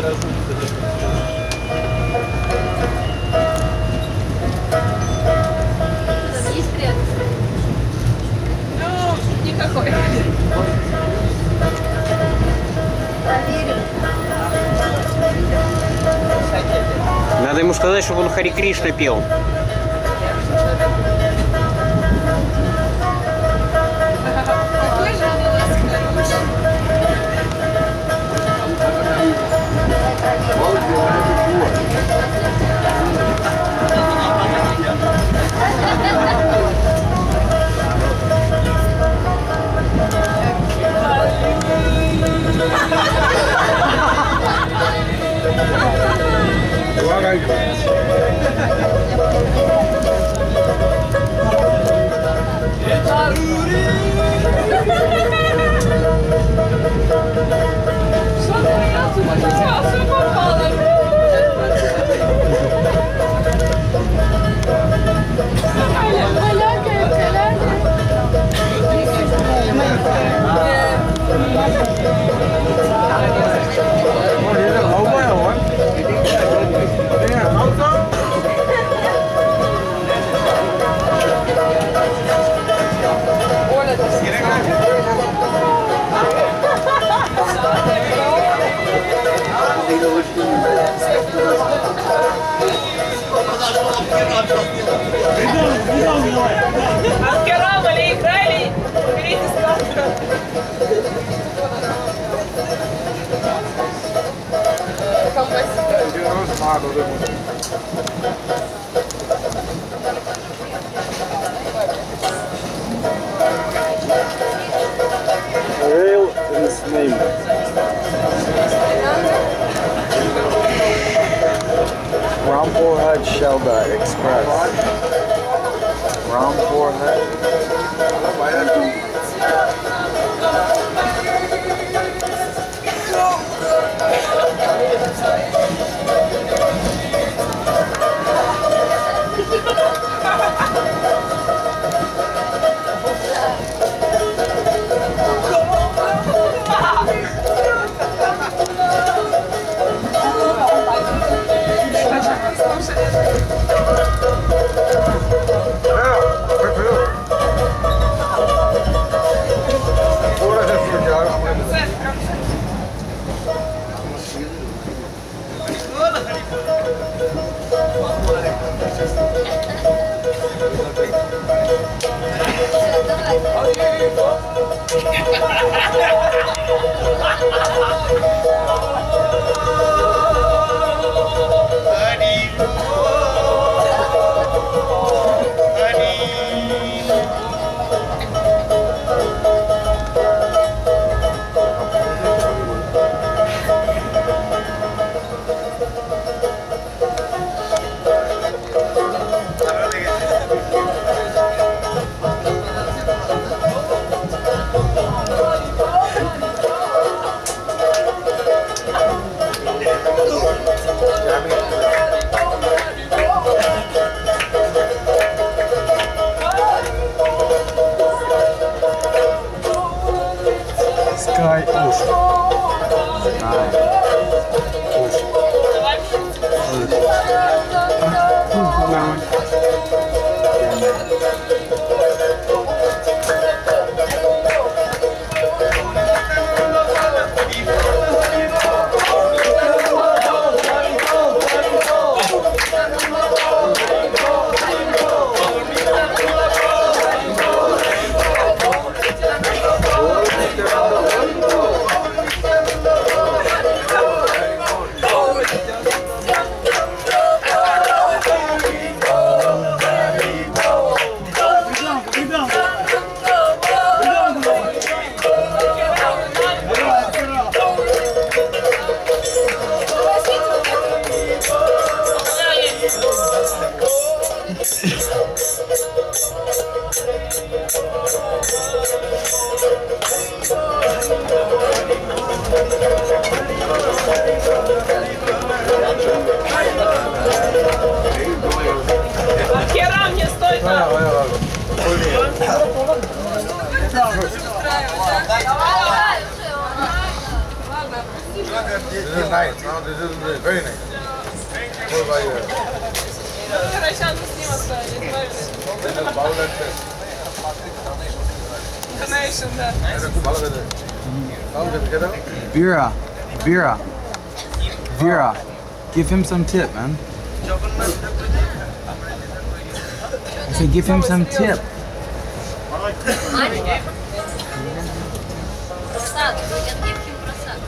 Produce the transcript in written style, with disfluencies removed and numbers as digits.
Есть приятно? Ну, никакой. Проверим. Надо ему сказать, чтобы он Хари Кришна пел. Какой же он у нас хороший. Парикрама или играли? Берите сказку. Rail is named. Rampur Shelda Express. Rampur Sky Ocean. Хера мне стоит. This is nice. No, this is very nice. What about you? Вирачандру с ним оставили, правильно? This is bowl and fish. Donation, да. এটা খুব ভালো খেতে। কেমন খেতে খেতে? Vera, give him some tip, man. I said, give him some tip. Просад, я give him просад.